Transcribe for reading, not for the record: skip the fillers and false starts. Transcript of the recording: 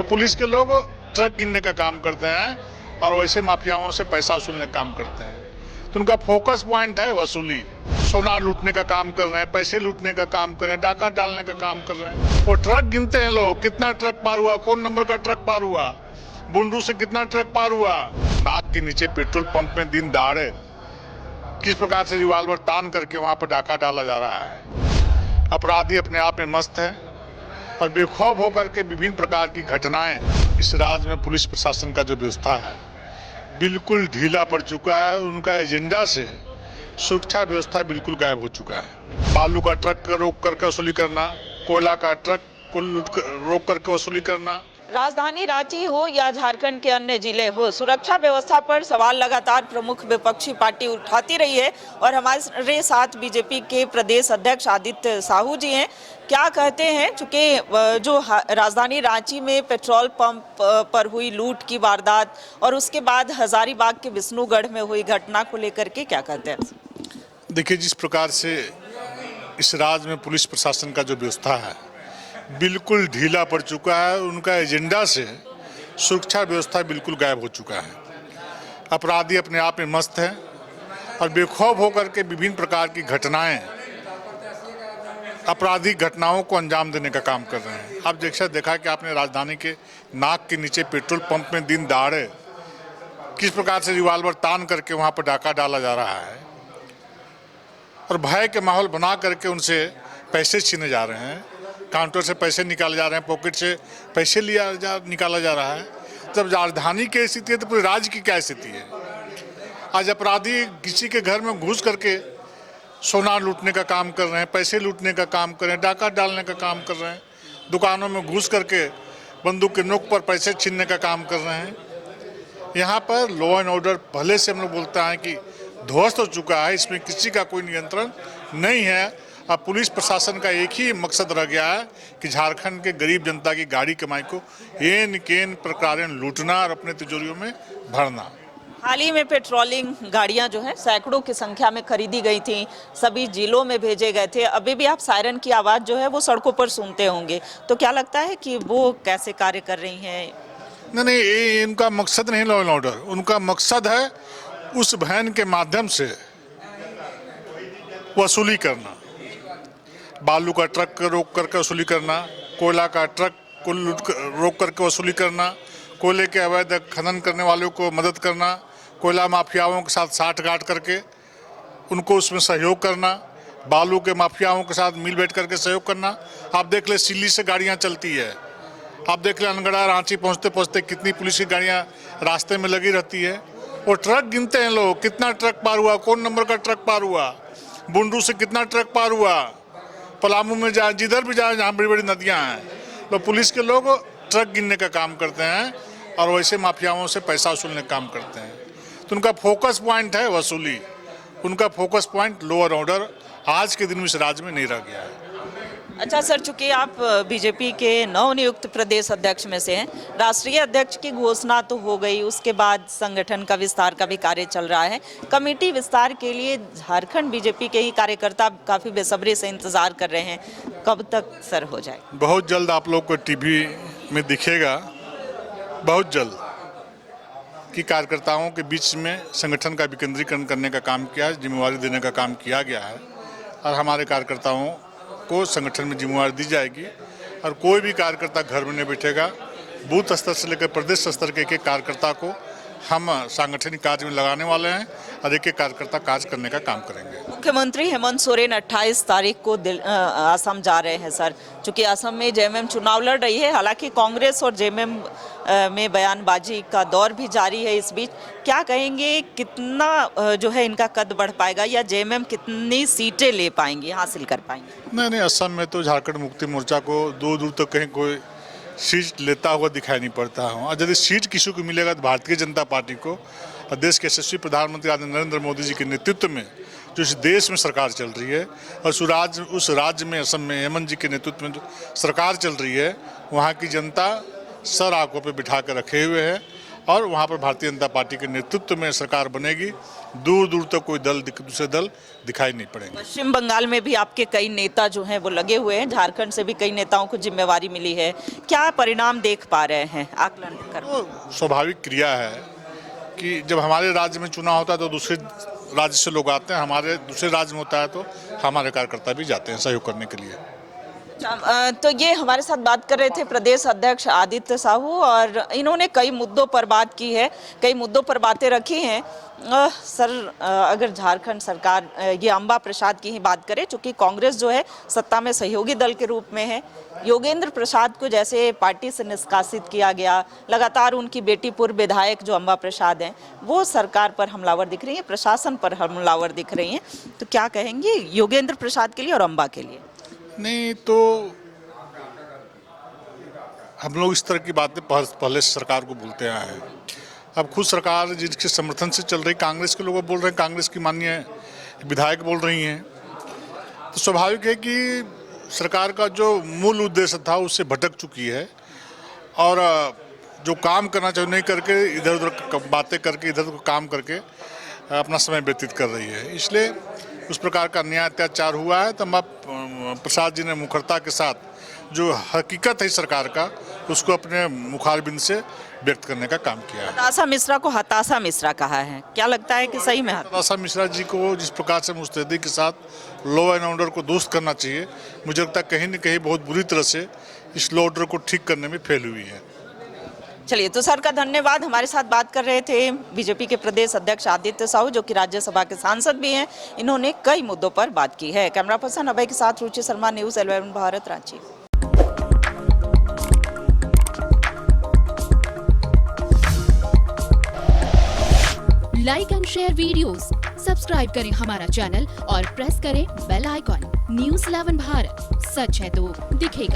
Police के लोग truck गिनने का काम करते हैं और वैसे माफियाओं से पैसा वसूलने का काम करते हैं। तो उनका फोकस पॉइंट है वसूली। सोना लूटने का काम कर रहे हैं, पैसे लूटने का काम कर रहे हैं, डाका डालने का काम कर रहे हैं। वो ट्रक गिनते हैं लोग, कितना ट्रक पार हुआ, कौन नंबर का ट्रक पार हुआ, बुंडू से कितना ट्रक पार हुआ। नाक के नीचे पेट्रोल पंप में दिन दहाड़े किस प्रकार से रिवाल्वर तान करके वहां पर डाका डाला जा रहा है। अपराधी अपने आप में मस्त है और बेखौफ होकर के विभिन्न प्रकार की घटनाएं। इस राज्य में पुलिस प्रशासन का जो व्यवस्था है बिल्कुल ढीला पड़ चुका है। उनका एजेंडा से सुरक्षा व्यवस्था बिल्कुल गायब हो चुका है। बालू का ट्रक रोक करके वसूली करना, कोयला का ट्रक को रोक करके वसूली करना। राजधानी रांची हो या झारखंड के अन्य जिले हो, सुरक्षा व्यवस्था पर सवाल लगातार प्रमुख विपक्षी पार्टी उठाती रही है। और हमारे साथ बीजेपी के प्रदेश अध्यक्ष आदित्य साहू जी हैं। क्या कहते हैं, चूंकि जो राजधानी रांची में पेट्रोल पंप पर हुई लूट की वारदात और उसके बाद हजारीबाग के विष्णुगढ़ में हुई घटना को लेकर के क्या कहते हैं? देखिए, जिस प्रकार से इस राज्य में पुलिस प्रशासन का जो व्यवस्था है बिल्कुल ढीला पड़ चुका है। उनका एजेंडा से सुरक्षा व्यवस्था बिल्कुल गायब हो चुका है। अपराधी अपने आप में मस्त है और बेखौफ होकर के विभिन्न प्रकार की घटनाएं, आपराधिक घटनाओं को अंजाम देने का काम कर रहे हैं। अब देखा कि आपने राजधानी के नाक के नीचे पेट्रोल पंप में दिन दहाड़े किस प्रकार से रिवाल्वर तान करके वहां पर डाका डाला जा रहा है और भय के माहौल बना करके उनसे पैसे छीने जा रहे हैं। काउंटर से पैसे निकाले जा रहे हैं, पॉकेट से पैसे निकाला जा रहा है। जब राजधानी की स्थिति है तो पूरे राज्य की क्या स्थिति है? आज अपराधी किसी के घर में घुस करके सोना लूटने का काम कर रहे हैं, पैसे लूटने का काम कर रहे हैं, डाका डालने का काम कर रहे हैं, दुकानों में घुस करके बंदूक के नोक पर पैसे छीनने का काम कर रहे हैं। यहाँ पर लॉ एंड ऑर्डर पहले से हम लोग बोलते हैं कि ध्वस्त हो चुका है। इसमें किसी का कोई नियंत्रण नहीं है। अब पुलिस प्रशासन का एक ही मकसद रह गया है कि झारखंड के गरीब जनता की गाड़ी कमाई को एन केन प्रकार लूटना और अपने तिजोरियों में भरना। हाल ही में पेट्रोलिंग गाड़ियां जो है सैकड़ों की संख्या में खरीदी गई थी, सभी जिलों में भेजे गए थे। अभी भी आप सायरन की आवाज़ जो है वो सड़कों पर सुनते होंगे, तो क्या लगता है कि वो कैसे कार्य कर रही हैं? नहीं, ये इनका मकसद नहीं लॉ एंड ऑर्डर। उनका मकसद है उस वैन के माध्यम से वसूली करना, बालू का ट्रक रोक करके वसूली करना, कोयला का ट्रक को रोक करके वसूली करना, कोयले के अवैध खनन करने वालों को मदद करना, कोयला माफियाओं के साथ साठगांठ करके उनको उसमें सहयोग करना, बालू के माफियाओं के साथ मिल बैठ करके सहयोग करना। आप देख ले सिल्ली से गाड़ियाँ चलती है, आप देख ले अनगढ़ा रांची पहुँचते पहुँचते कितनी पुलिस की गाड़ियाँ रास्ते में लगी रहती है। वो ट्रक गिनते हैं लोग, कितना ट्रक पार हुआ, कौन नंबर का ट्रक पार हुआ, बुंडू से कितना ट्रक पार हुआ, पलामू में जाए, जिधर भी जाए जहाँ बड़ी बड़ी नदियाँ हैं, तो पुलिस के लोग ट्रक गिनने का काम करते हैं और वैसे माफियाओं से पैसा वसूलने का काम करते हैं। तो उनका फोकस पॉइंट है वसूली। उनका फोकस पॉइंट लोअर ऑर्डर आज के दिन में इस राज्य में नहीं रह गया है। अच्छा सर, चूंकि आप बीजेपी के नवनियुक्त प्रदेश अध्यक्ष में से हैं, राष्ट्रीय अध्यक्ष की घोषणा तो हो गई, उसके बाद संगठन का विस्तार का भी कार्य चल रहा है। कमेटी विस्तार के लिए झारखंड बीजेपी के ही कार्यकर्ता काफ़ी बेसब्री से इंतजार कर रहे हैं, कब तक सर हो जाए? बहुत जल्द आप लोग को टीवी में दिखेगा, बहुत जल्द, कि कार्यकर्ताओं के बीच में संगठन का विकेंद्रीकरण करने का काम किया, जिम्मेवारी देने का काम किया गया है और हमारे कार्यकर्ताओं को संगठन में जिम्मेवारी दी जाएगी। और कोई भी कार्यकर्ता घर में नहीं बैठेगा। बूथ स्तर से लेकर प्रदेश स्तर के एक कार्यकर्ता को हम सांगठनिक कार्य में लगाने वाले हैं और एक कार्यकर्ता कार्य करने का काम करेंगे। मुख्यमंत्री हेमंत सोरेन 28 तारीख को असम जा रहे हैं सर। चूंकि असम में जेएमएम चुनाव लड़ रही है, हालांकि कांग्रेस और जेएमएम में बयानबाजी का दौर भी जारी है। इस बीच क्या कहेंगे, कितना जो है इनका कद बढ़ पाएगा या जेएमएम कितनी सीटें ले पाएंगी, हासिल कर पाएंगे? नहीं, असम में तो झारखंड मुक्ति मोर्चा को दूर दूर तक कहीं कोई सीट लेता हुआ दिखाई नहीं पड़ता हूँ। और यदि सीट किसी को मिलेगा तो भारतीय जनता पार्टी को और देश के यशस्वी प्रधानमंत्री आदरणीय नरेंद्र मोदी जी के नेतृत्व में जो इस देश में सरकार चल रही है और उस राज्य में असम में हेमंत जी के नेतृत्व में जो सरकार चल रही है, वहाँ की जनता सर आंखों पे बिठा कर रखे हुए है और वहाँ पर भारतीय जनता पार्टी के नेतृत्व में सरकार बनेगी। दूर दूर तक कोई दूसरे दल दिखाई नहीं पड़ेंगे। पश्चिम बंगाल में भी आपके कई नेता जो हैं वो लगे हुए हैं, झारखंड से भी कई नेताओं को जिम्मेवारी मिली है, क्या परिणाम देख पा रहे हैं आकलन कर? तो स्वाभाविक क्रिया है कि जब हमारे राज्य में चुनाव होता है तो दूसरे राज्य से लोग आते हैं, हमारे दूसरे राज्य में होता है तो हमारे कार्यकर्ता भी जाते हैं सहयोग करने के लिए। तो ये हमारे साथ बात कर रहे थे प्रदेश अध्यक्ष आदित्य साहू, और इन्होंने कई मुद्दों पर बात की है, कई मुद्दों पर बातें रखी हैं। सर, अगर झारखंड सरकार, ये अंबा प्रसाद की ही बात करें, चूंकि कांग्रेस जो है सत्ता में सहयोगी दल के रूप में है, योगेंद्र प्रसाद को जैसे पार्टी से निष्कासित किया गया, लगातार उनकी बेटी पूर्व विधायक जो अंबा प्रसाद हैं वो सरकार पर हमलावर दिख रही है, प्रशासन पर हमलावर दिख रही हैं, तो क्या कहेंगे योगेंद्र प्रसाद के लिए और अंबा के लिए? नहीं तो हम लोग इस तरह की बातें पहले से सरकार को बोलते आए हैं। अब खुद सरकार जिसके समर्थन से चल रही, कांग्रेस के लोग बोल रहे हैं, कांग्रेस की माननीय विधायक बोल रही हैं, तो स्वाभाविक है कि सरकार का जो मूल उद्देश्य था उससे भटक चुकी है और जो काम करना चाहिए नहीं करके इधर उधर बातें करके, इधर उधर काम करके अपना समय व्यतीत कर रही है। इसलिए उस प्रकार का अन्याय अत्याचार हुआ है। तो अम्बा प्रसाद जी ने मुखरता के साथ जो हकीकत है सरकार का उसको अपने मुखारबिंद से व्यक्त करने का काम किया है। हताशा मिश्रा को हताशा मिश्रा कहा है, क्या लगता है कि सही में? हताशा मिश्रा जी को जिस प्रकार से मुस्तैदी के साथ लॉ एंड ऑर्डर को दुरुस्त करना चाहिए, मुझे लगता है कहीं न कहीं बहुत बुरी तरह से इस लॉ ऑर्डर को ठीक करने में फेल हुई है। चलिए, तो सर का धन्यवाद। हमारे साथ बात कर रहे थे बीजेपी के प्रदेश अध्यक्ष आदित्य साहू, जो कि राज्यसभा के सांसद भी हैं। इन्होंने कई मुद्दों पर बात की है। कैमरा पर्सन अभय के साथ Ruchi Sharma, news 11 Bharat, Ranchi. Like and share videos, subscribe करें हमारा चैनल और प्रेस करें बेल आइकॉन। न्यूज़ 11 भारत, सच है तो दिखेगा।